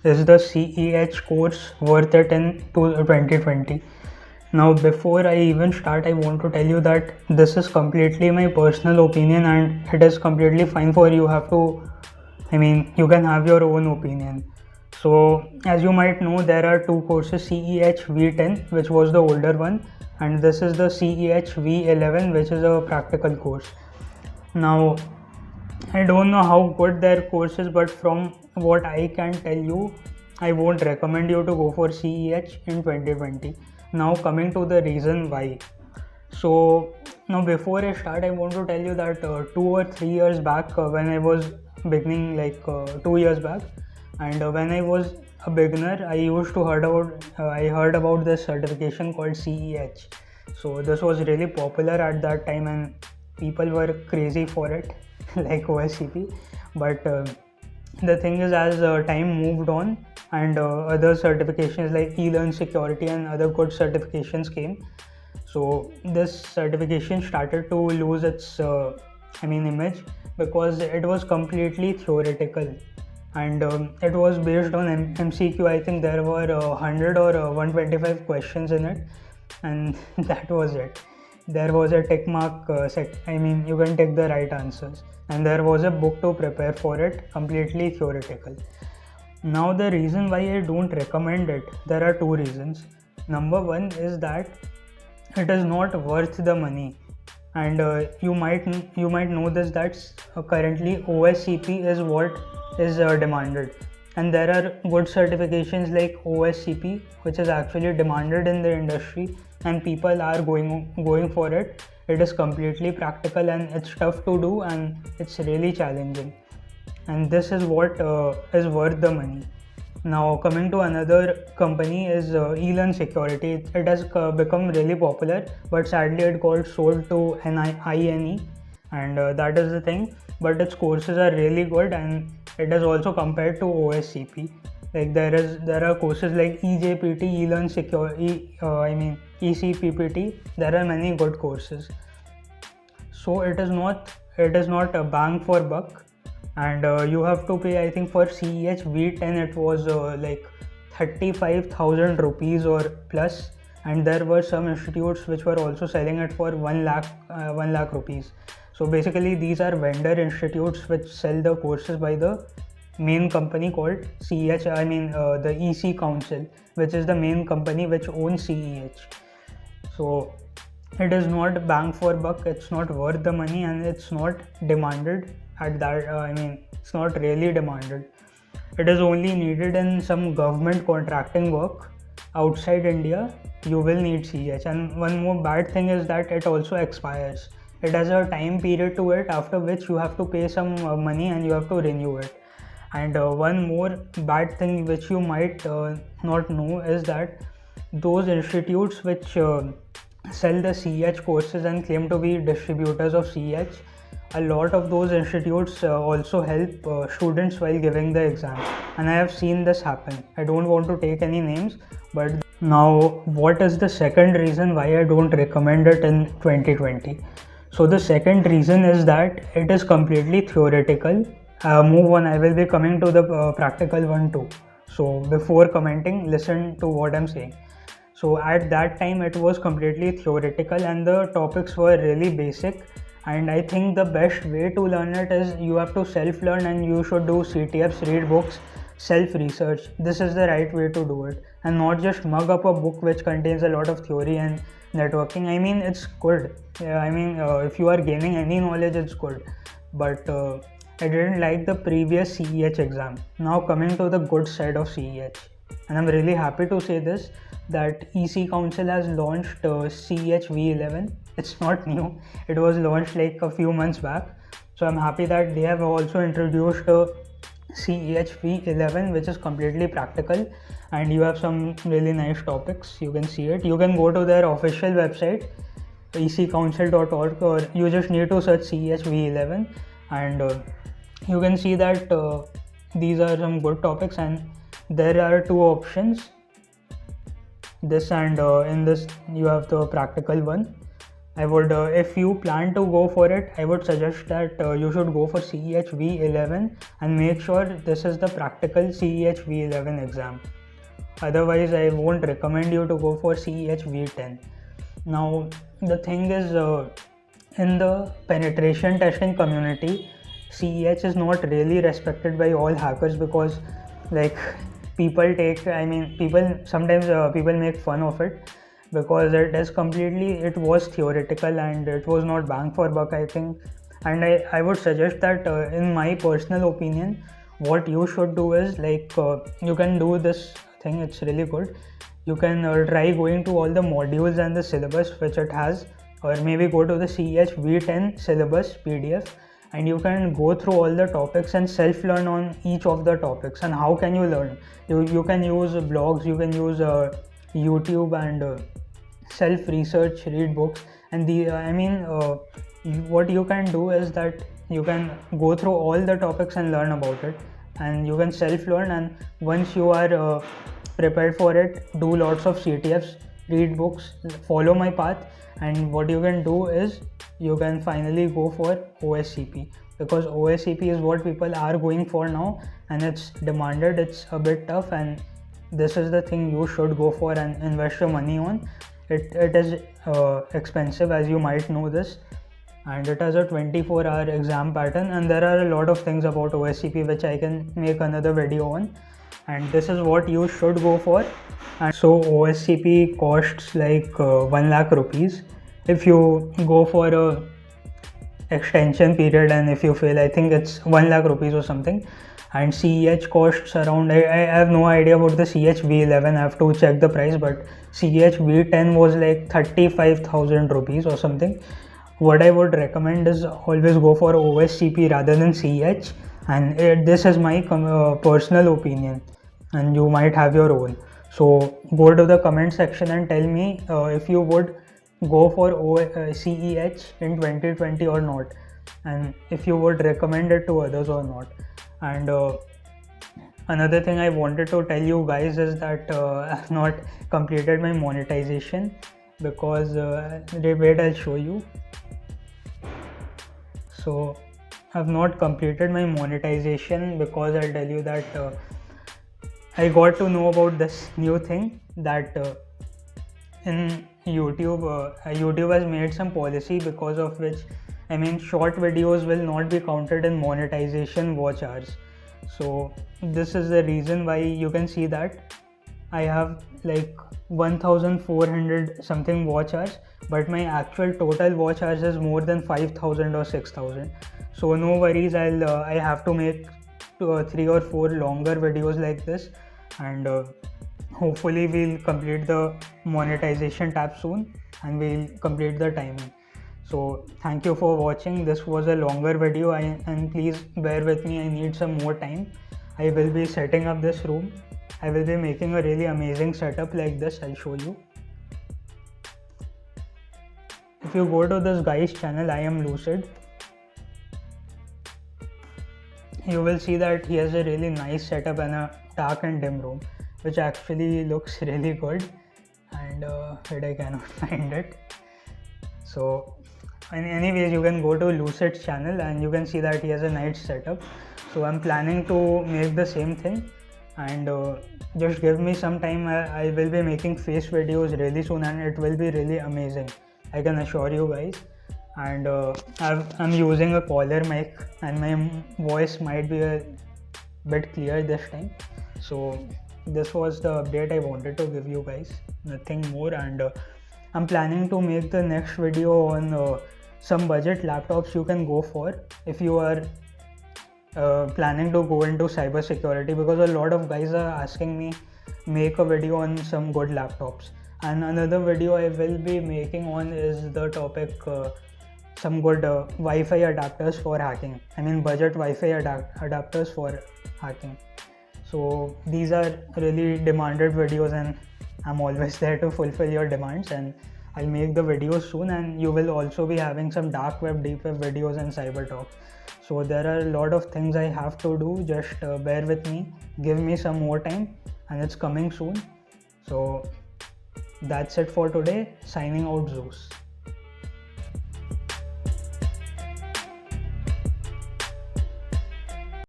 is the CEH course worth it in 2020? Now, before I even start, I want to tell you that this is completely my personal opinion and it is completely fine for you. You can have your own opinion. So, as you might know, there are two courses, CEH V10, which was the older one, and this is the CEH V11, which is a practical course. Now, I don't know how good their course is, but from what I can tell you, I won't recommend you to go for CEH in 2020. Now, coming to the reason why. So, now before I start, I want to tell you that 2 or 3 years back, when I was beginning, 2 years back, and when I was a beginner, I heard about this certification called CEH. So this was really popular at that time, and people were crazy for it, like OSCP. But the thing is, as time moved on and other certifications like eLearn Security and other good certifications came, so this certification started to lose its image, because it was completely theoretical, and it was based on MCQ. I think there were 100 or 125 questions in it, and that was it. There was a tick mark you can take the right answers, and there was a book to prepare for it, completely theoretical. Now, the reason why I don't recommend it, there are two reasons. Number one is that it is not worth the money, and you might know this, that currently OSCP is what is demanded, and there are good certifications like OSCP which is actually demanded in the industry, and people are going for it. It is completely practical and it's tough to do, and it's really challenging, and this is what is worth the money. Now, coming to another company is eLearn Security. It has become really popular, but sadly it got sold to INE, and that is the thing. But its courses are really good, and it is also compared to OSCP. Like there are courses like EJPT, eLearn Security, ECPPT. There are many good courses. So it is not a bang for buck, and you have to pay, I think for CEH V10 it was 35,000 rupees or plus, and there were some institutes which were also selling it for 1 lakh rupees. So basically these are vendor institutes which sell the courses by the main company called CEH, the EC Council, which is the main company which owns CEH. So it is not bang for buck, it's not worth the money, and it's not demanded at that. It's not really demanded. It is only needed in some government contracting work outside India. You will need CEH, and one more bad thing is that it also expires. It has a time period to it, after which you have to pay some money and you have to renew it. And one more bad thing which you might not know is that those institutes which sell the CEH courses and claim to be distributors of CEH, a lot of those institutes also help students while giving the exam, and I have seen this happen. I don't want to take any names, but now what is the second reason why I don't recommend it in 2020? So the second reason is that it is completely theoretical. Move on, I will be coming to the practical one too. So before commenting, listen to what I'm saying. So at that time it was completely theoretical and the topics were really basic, and I think the best way to learn it is you have to self-learn, and you should do CTFs, read books, self-research. This is the right way to do it, and not just mug up a book which contains a lot of theory and networking. It's good. If you are gaining any knowledge, it's good, but I didn't like the previous CEH exam. Now coming to the good side of CEH, and I'm really happy to say this, that EC Council has launched CEH V11. It's not new, it was launched like a few months back. So I'm happy that they have also introduced CEH V11, which is completely practical, and you have some really nice topics. You can see it. You can go to their official website, eccouncil.org, or you just need to search CEH V11, and you can see that these are some good topics, and there are two options, this and in this you have the practical one. I would, if you plan to go for it, I would suggest that you should go for CEH V11 and make sure this is the practical CEH V11 exam. Otherwise, I won't recommend you to go for CEH V10. Now, the thing is, in the penetration testing community, CEH is not really respected by all hackers because, like, people sometimes people make fun of it because it was theoretical and it was not bang for buck, I think. And I would suggest that, in my personal opinion, what you should do is, like, you can do this thing, it's really good. You can try going to all the modules and the syllabus which it has, or maybe go to the CEH V10 syllabus PDF, and you can go through all the topics and self-learn on each of the topics. And how can you learn? You can use blogs, you can use YouTube, and self-research, read books. And what you can do is that you can go through all the topics and learn about it, and you can self-learn. And once you are prepared for it, do lots of CTFs, read books, follow my path, and what you can do is you can finally go for OSCP, because OSCP is what people are going for now, and it's demanded. It's a bit tough, and this is the thing you should go for and invest your money on. It is expensive, as you might know this, and it has a 24-hour exam pattern, and there are a lot of things about OSCP which I can make another video on, and this is what you should go for. And so OSCP costs like 1 lakh rupees if you go for a extension period, and if you fail, I think it's 1 lakh rupees or something. And CEH costs around, I have no idea about the CEH V11, I have to check the price, but CEH V10 was like 35,000 rupees or something. What I would recommend is always go for OSCP rather than CEH, and this is my personal opinion, and you might have your own. So go to the comment section and tell me if you would go for CEH in 2020 or not, and if you would recommend it to others or not. And another thing I wanted to tell you guys is that I've not completed my monetization, because wait, I'll show you. So I've not completed my monetization because I'll tell you that I got to know about this new thing that in YouTube, YouTube has made some policy because of which, short videos will not be counted in monetization watch hours. So this is the reason why you can see that I have like 1400 something watch hours, but my actual total watch hours is more than 5000 or 6000. So no worries, I have to make 3 or 4 longer videos like this, and hopefully we'll complete the monetization tab soon, and we'll complete the timing. So thank you for watching. This was a longer video, and please bear with me, I need some more time. I will be setting up this room. I will be making a really amazing setup like this. I'll show you. If you go to this guy's channel, I am Lucid, you will see that he has a really nice setup and a dark and dim room, which actually looks really good. And wait, I cannot find it. So anyways, you can go to Lucid's channel and you can see that he has a nice setup. So I'm planning to make the same thing, and just give me some time. I will be making face videos really soon, and it will be really amazing, I can assure you guys. And I'm using a collar mic, and my voice might be a bit clear this time. So this was the update I wanted to give you guys, nothing more. And I'm planning to make the next video on some budget laptops you can go for if you are planning to go into cybersecurity, because a lot of guys are asking me make a video on some good laptops. And another video I will be making on is the topic some good Wi-Fi adapters for hacking. Budget Wi-Fi adapters for hacking. So these are really demanded videos, and I'm always there to fulfill your demands, and I'll make the videos soon. And you will also be having some dark web, deep web videos and cyber talk. So there are a lot of things I have to do. Just bear with me, give me some more time, and it's coming soon. So that's it for today. Signing out, Zeus.